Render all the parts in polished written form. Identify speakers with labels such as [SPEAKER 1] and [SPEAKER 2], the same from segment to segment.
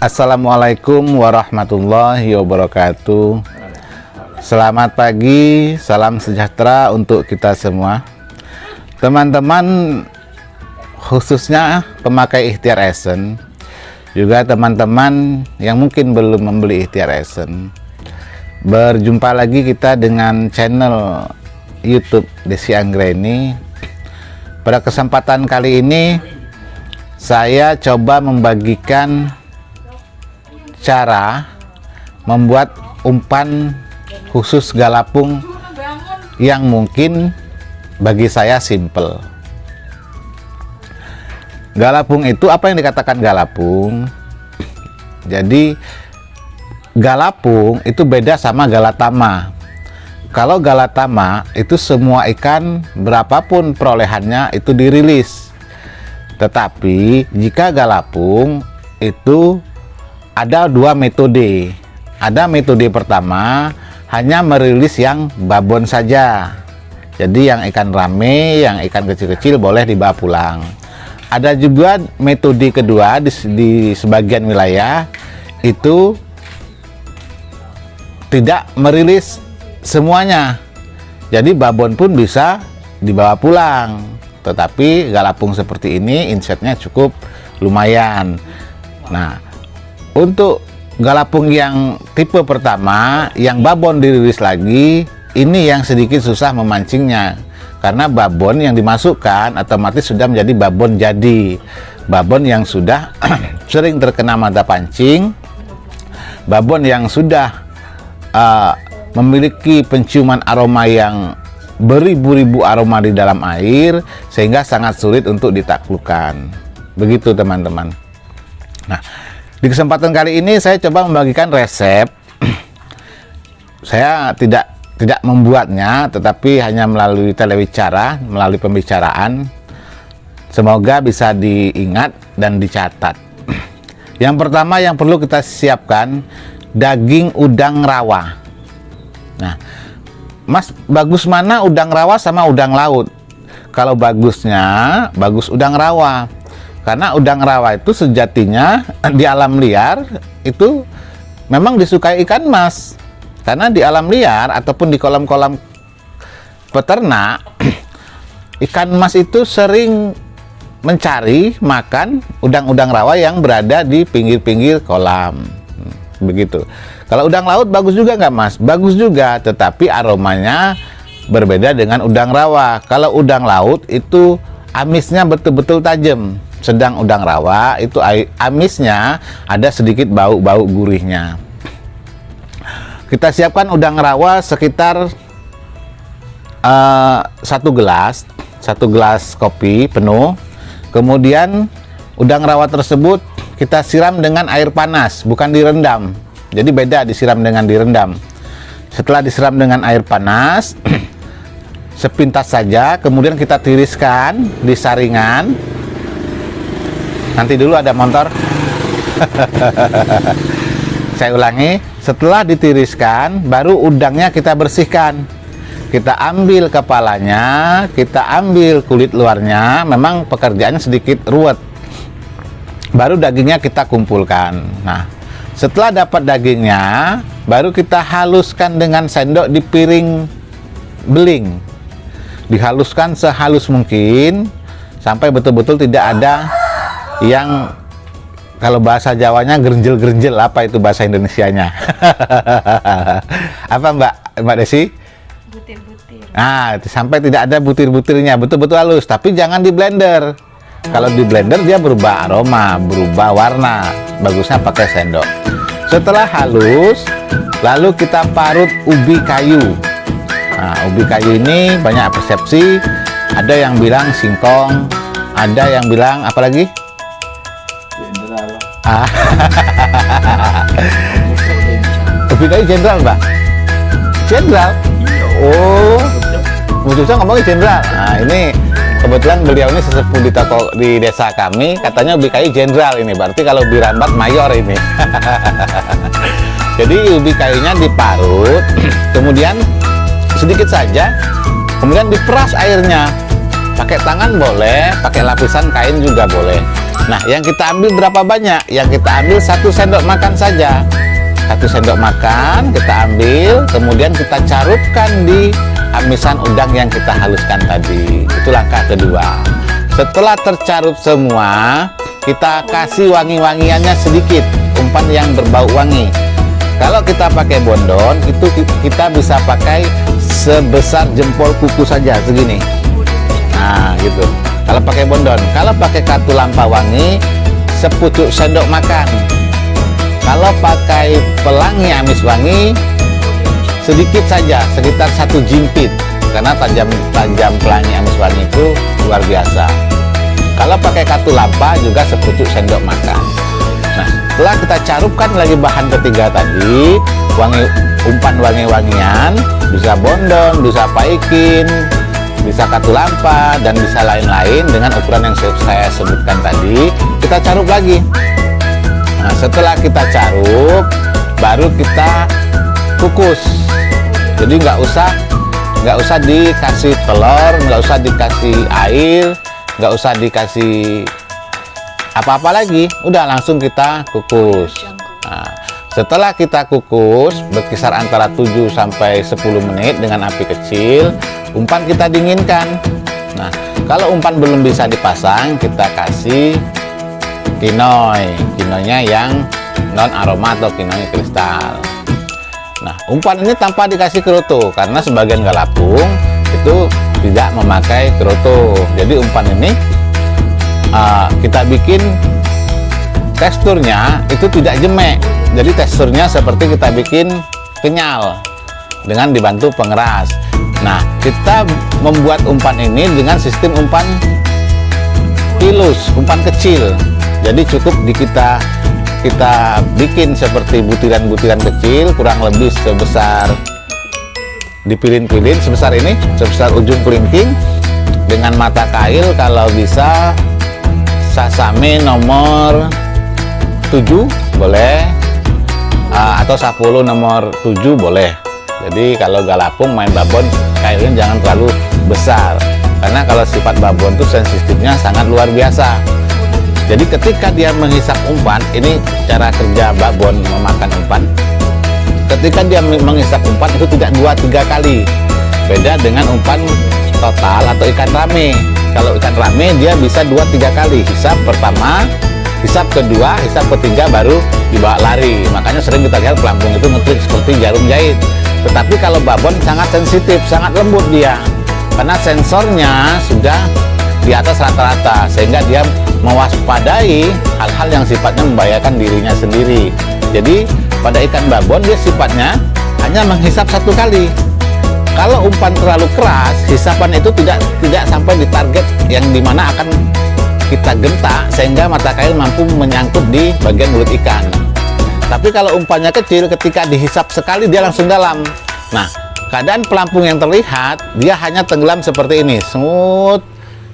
[SPEAKER 1] Assalamualaikum warahmatullahi wabarakatuh. Selamat pagi, salam sejahtera untuk kita semua. Teman-teman, khususnya pemakai Ikhtiar Esen, juga teman-teman yang mungkin belum membeli Ikhtiar Esen. Berjumpa lagi kita dengan channel YouTube Desi Anggreni. Pada kesempatan kali ini saya coba membagikan cara membuat umpan khusus galapung yang mungkin bagi saya simple. Galapung itu, apa yang dikatakan galapung? Jadi galapung itu beda sama galatama. Kalau galatama itu semua ikan berapapun perolehannya itu dirilis. Tetapi jika galapung itu ada dua metode. Ada metode pertama, hanya merilis yang babon saja. Jadi yang ikan rame, yang ikan kecil-kecil boleh dibawa pulang. Ada juga metode kedua di sebagian wilayah, itu tidak merilis semuanya. Jadi babon pun bisa dibawa pulang. Tetapi galapung seperti ini insetnya cukup lumayan. Nah, untuk galapung yang tipe pertama, yang babon dirilis lagi, ini yang sedikit susah memancingnya. Karena babon yang dimasukkan otomatis sudah menjadi babon jadi. Babon yang sudah sering terkena mata pancing. Babon yang sudah memiliki penciuman aroma yang beribu-ribu aroma di dalam air, sehingga sangat sulit untuk ditaklukkan. Begitu teman-teman. Nah, di kesempatan kali ini saya coba membagikan resep. Saya tidak membuatnya, tetapi hanya melalui telewicara, melalui pembicaraan. Semoga bisa diingat dan dicatat. Yang pertama yang perlu kita siapkan, daging udang rawa. Nah, Mas, bagus mana udang rawa sama udang laut? Kalau bagusnya, bagus udang rawa. Karena udang rawa itu sejatinya di alam liar itu memang disukai ikan mas. Karena di alam liar ataupun di kolam-kolam peternak, ikan mas itu sering mencari makan udang-udang rawa yang berada di pinggir-pinggir kolam. Begitu. Kalau udang laut bagus juga nggak mas? Bagus juga, tetapi aromanya berbeda dengan udang rawa. Kalau udang laut itu amisnya betul-betul tajam. Sedang udang rawa itu amisnya ada sedikit bau-bau gurihnya. Kita siapkan udang rawa sekitar 1 gelas kopi penuh. Kemudian udang rawa tersebut kita siram dengan air panas, bukan direndam. Jadi beda disiram dengan direndam. Setelah disiram dengan air panas, sepintas saja, kemudian kita tiriskan di saringan. Nanti dulu ada motor. Saya ulangi, setelah ditiriskan, baru udangnya kita bersihkan. Kita ambil kepalanya, kita ambil kulit luarnya, memang pekerjaannya sedikit ruwet. Baru dagingnya kita kumpulkan. Nah, setelah dapat dagingnya, baru kita haluskan dengan sendok di piring beling. Dihaluskan sehalus mungkin, sampai betul-betul tidak ada yang, kalau bahasa Jawanya gerenjel-gerenjel, apa itu bahasa Indonesianya? Apa Mbak Desi?
[SPEAKER 2] Butir-butir.
[SPEAKER 1] Nah, sampai tidak ada butir-butirnya, betul-betul halus, tapi jangan di blender. Kalau di blender dia berubah aroma, berubah warna. Bagusnya pakai sendok. Setelah halus, lalu kita parut ubi kayu. Nah, ubi kayu ini banyak persepsi. Ada yang bilang singkong, ada yang bilang apa lagi? Ubi kayu jenderal, Mbak? Jenderal? Oh, Bu Cuca ngomongin jenderal. Nah, ini kebetulan beliau ini sesepuh di toko di desa kami, katanya ubi kayu jenderal ini. Berarti kalau ubi rambat mayor ini. Jadi ubi kayunya diparut, kemudian sedikit saja, kemudian diperas airnya. Pakai tangan boleh, pakai lapisan kain juga boleh. Nah, yang kita ambil berapa banyak? Yang kita ambil 1 sendok makan saja. 1 sendok makan kita ambil, kemudian kita carupkan di amisan udang yang kita haluskan tadi. Itu langkah kedua. Setelah tercarup semua, kita kasih wangi-wangiannya sedikit, umpan yang berbau wangi. Kalau kita pakai bondon, itu kita bisa pakai sebesar jempol kuku saja, segini. Nah, gitu. Kalau pakai bondon. Kalau pakai katulampa wangi, sepucuk sendok makan. Kalau pakai pelangi amis wangi, sedikit saja, sekitar 1 jimpit, karena tajam pelangi amis wangi itu luar biasa. Kalau pakai katulampa juga sepucuk sendok makan. Nah, setelah kita carupkan lagi bahan ketiga tadi, umpan wangi-wangian, bisa bondon, bisa paikin, bisa katulampa, dan bisa lain-lain dengan ukuran yang saya sebutkan tadi, kita carup lagi. Nah, setelah kita carup, baru kita kukus. Jadi nggak usah dikasih telur, nggak usah dikasih air, nggak usah dikasih apa-apa lagi, udah langsung kita kukus. Nah, setelah kita kukus berkisar antara 7 sampai 10 menit dengan api kecil, umpan kita dinginkan. Nah, kalau umpan belum bisa dipasang, kita kasih kinoinya yang non aroma atau kinoi kristal. Nah, umpan ini tanpa dikasih kerutu, karena sebagian galapung itu tidak memakai kerutu. Jadi umpan ini kita bikin teksturnya itu tidak jemek, jadi teksturnya seperti kita bikin kenyal dengan dibantu pengeras. Nah, kita membuat umpan ini dengan sistem umpan pilus, umpan kecil. Jadi cukup kita bikin seperti butiran-butiran kecil, kurang lebih sebesar dipilin-pilin sebesar ini, sebesar ujung kelingking, dengan mata kail kalau bisa sasame nomor 7 boleh, atau 10 nomor 7 boleh. Jadi kalau galapung main babon, kailnya jangan terlalu besar, karena kalau sifat babon itu sensitifnya sangat luar biasa. Jadi ketika dia menghisap umpan, ini cara kerja babon memakan umpan. Ketika dia menghisap umpan itu tidak 2-3 kali, beda dengan umpan total atau ikan rame. Kalau ikan rame dia bisa 2-3 kali, hisap pertama, hisap kedua, hisap ketiga, baru dibawa lari. Makanya sering kita lihat pelampung itu ngetrik seperti jarum jahit. Tetapi kalau babon sangat sensitif, sangat lembut dia, karena sensornya sudah di atas rata-rata, sehingga dia mewaspadai hal-hal yang sifatnya membahayakan dirinya sendiri. Jadi pada ikan babon dia sifatnya hanya menghisap 1 kali. Kalau umpan terlalu keras, hisapan itu tidak sampai di target yang dimana akan kita gentak, sehingga mata kail mampu menyangkut di bagian mulut ikan. Tapi kalau umpannya kecil, ketika dihisap sekali dia langsung dalam. Nah, keadaan pelampung yang terlihat dia hanya tenggelam seperti ini, smooth,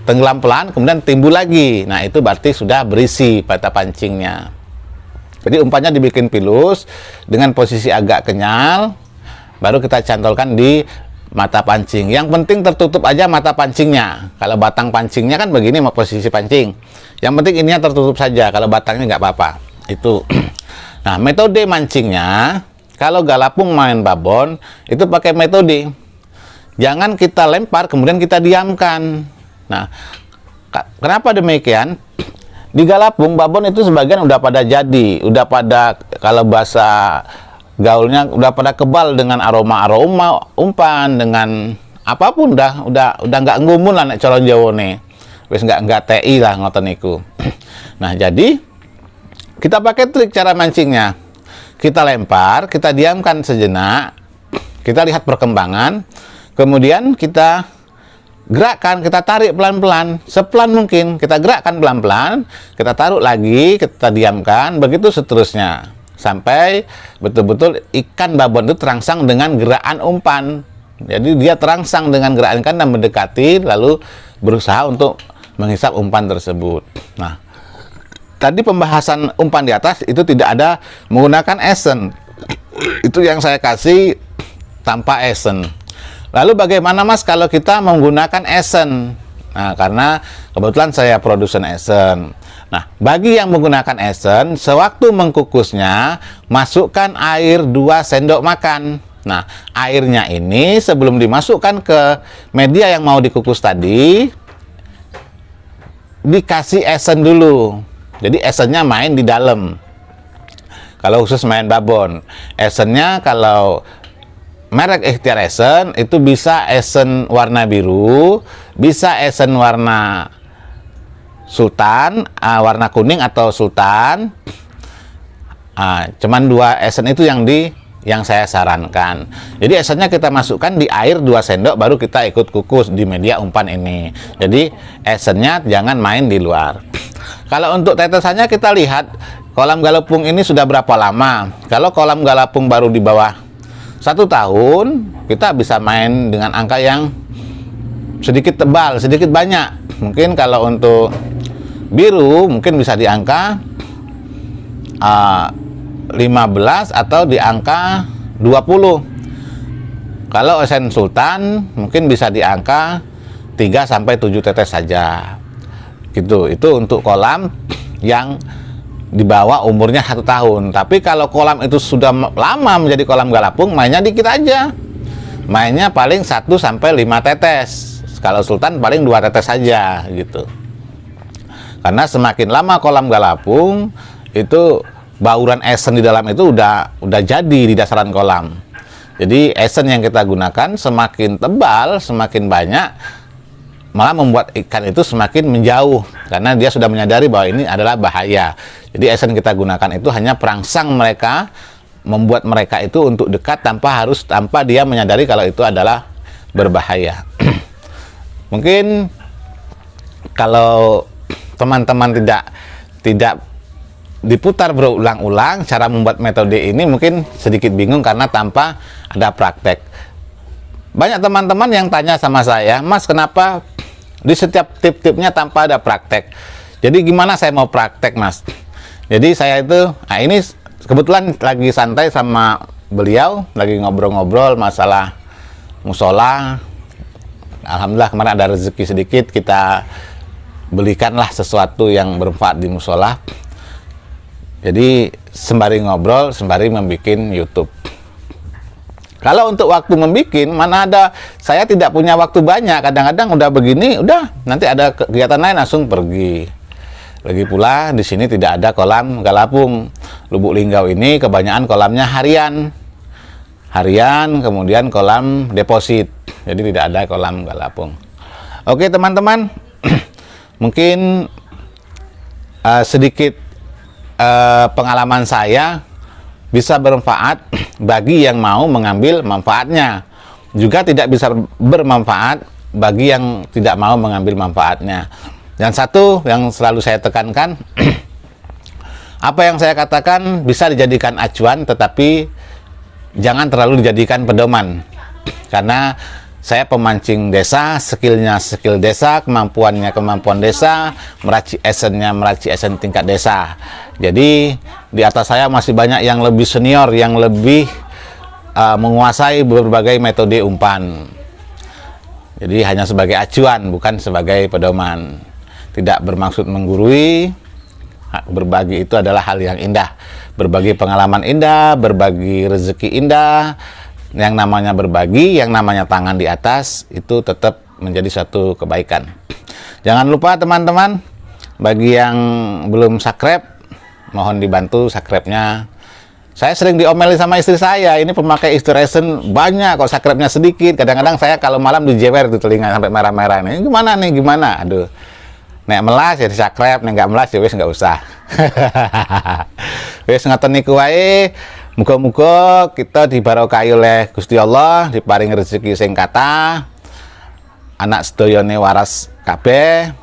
[SPEAKER 1] tenggelam pelan, kemudian timbul lagi. Nah, itu berarti sudah berisi mata pancingnya. Jadi umpannya dibikin pilus dengan posisi agak kenyal, baru kita cantolkan di mata pancing. Yang penting tertutup aja mata pancingnya. Kalau batang pancingnya kan begini posisi pancing, yang penting ininya tertutup saja, kalau batangnya nggak apa-apa. Itu. Nah, metode mancingnya, kalau galapung main babon itu pakai metode, jangan kita lempar kemudian kita diamkan. Nah, kenapa demikian? Di galapung babon itu sebagian udah pada jadi, udah pada, kalau bahasa gaulnya udah pada kebal dengan aroma umpan, dengan apapun udah nggak ngumun lah nek calon Jawa nih. Wis nggak TI lah ngoten niku. Nah, jadi kita pakai trik cara mancingnya. Kita lempar, kita diamkan sejenak, kita lihat perkembangan, kemudian kita gerakkan, kita tarik pelan-pelan, sepelan mungkin, kita gerakkan pelan-pelan, kita taruh lagi, kita diamkan, begitu seterusnya, sampai betul-betul ikan babon itu terangsang dengan gerakan umpan. Jadi dia terangsang dengan gerakan ikan dan mendekati, lalu berusaha untuk menghisap umpan tersebut. Nah, tadi pembahasan umpan di atas itu tidak ada menggunakan esen, itu yang saya kasih tanpa esen. Lalu bagaimana Mas kalau kita menggunakan esen? Nah, karena kebetulan saya produsen esen. Nah, bagi yang menggunakan esen, sewaktu mengkukusnya, masukkan air 2 sendok makan. Nah, airnya ini sebelum dimasukkan ke media yang mau dikukus tadi, dikasih esen dulu. Jadi esennya main di dalam. Kalau khusus main babon, esennya kalau merek Ikhtiar Esen itu bisa esen warna biru, bisa esen warna sultan, warna kuning atau sultan. Cuman 2 esen itu yang saya sarankan. Jadi esennya kita masukkan di air 2 sendok baru kita ikut kukus di media umpan ini. Jadi esennya jangan main di luar. Kalau untuk tetesannya kita lihat kolam galapung ini sudah berapa lama. Kalau kolam galapung baru di bawah 1 tahun, kita bisa main dengan angka yang sedikit tebal, sedikit banyak. Mungkin kalau untuk biru mungkin bisa di angka 15 atau di angka 20. Kalau esen sultan mungkin bisa di angka 3 sampai 7 tetes saja. Gitu. Itu untuk kolam yang di bawah umurnya 1 tahun. Tapi kalau kolam itu sudah lama menjadi kolam galapung, mainnya dikit aja. Mainnya paling 1 sampai 5 tetes. Kalau sultan paling 2 tetes saja gitu. Karena semakin lama kolam galapung, itu bauran esen di dalam itu udah jadi di dasaran kolam. Jadi esen yang kita gunakan semakin tebal, semakin banyak, malah membuat ikan itu semakin menjauh karena dia sudah menyadari bahwa ini adalah bahaya. Jadi esen kita gunakan itu hanya perangsang mereka, membuat mereka itu untuk dekat tanpa dia menyadari kalau itu adalah berbahaya. Mungkin kalau teman-teman tidak diputar berulang-ulang cara membuat metode ini mungkin sedikit bingung karena tanpa ada praktek. Banyak teman-teman yang tanya sama saya, Mas, kenapa di setiap tip-tipnya tanpa ada praktek? Jadi gimana saya mau praktek, Mas? Jadi saya itu, ini kebetulan lagi santai sama beliau, lagi ngobrol-ngobrol masalah musola. Alhamdulillah kemarin ada rezeki sedikit, kita belikanlah sesuatu yang bermanfaat di musola. Jadi sembari ngobrol, sembari membuat YouTube. Kalau untuk waktu membuat, mana ada, saya tidak punya waktu banyak. Kadang-kadang udah begini, udah nanti ada kegiatan lain langsung pergi. Lagi pula di sini tidak ada kolam galapung. Lubuk Linggau ini kebanyakan kolamnya harian, kemudian kolam deposit. Jadi tidak ada kolam galapung. Oke teman-teman, mungkin sedikit pengalaman saya bisa bermanfaat bagi yang mau mengambil manfaatnya, juga tidak bisa bermanfaat bagi yang tidak mau mengambil manfaatnya. Dan satu yang selalu saya tekankan, apa yang saya katakan bisa dijadikan acuan, tetapi jangan terlalu dijadikan pedoman. Karena saya pemancing desa, skillnya skill desa, kemampuannya kemampuan desa, meracik esen tingkat desa. Jadi di atas saya masih banyak yang lebih senior, yang lebih menguasai berbagai metode umpan. Jadi hanya sebagai acuan, bukan sebagai pedoman. Tidak bermaksud menggurui. Berbagi itu adalah hal yang indah. Berbagi pengalaman indah, berbagi rezeki indah. Yang namanya berbagi, yang namanya tangan di atas, itu tetap menjadi suatu kebaikan. Jangan lupa teman-teman, bagi yang belum subscribe, mohon dibantu subscribe-nya. Saya sering diomeli sama istri saya, ini pemakai Ikhtiar Esen banyak kok, subscribe-nya sedikit. Kadang-kadang saya kalau malam dijewer di telinga sampai merah-merah. Ini gimana nih, gimana? Aduh, nek melas ya di subscribe, nek nggak melas ya wis nggak usah. Wis ngoten niku wae. Muga-muga kita dibarokahi oleh Gusti Allah, diparingi rezeki sing kathah, anak sedayane waras kabeh.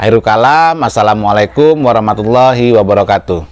[SPEAKER 1] Akhirul kalam, assalamualaikum warahmatullahi wabarakatuh.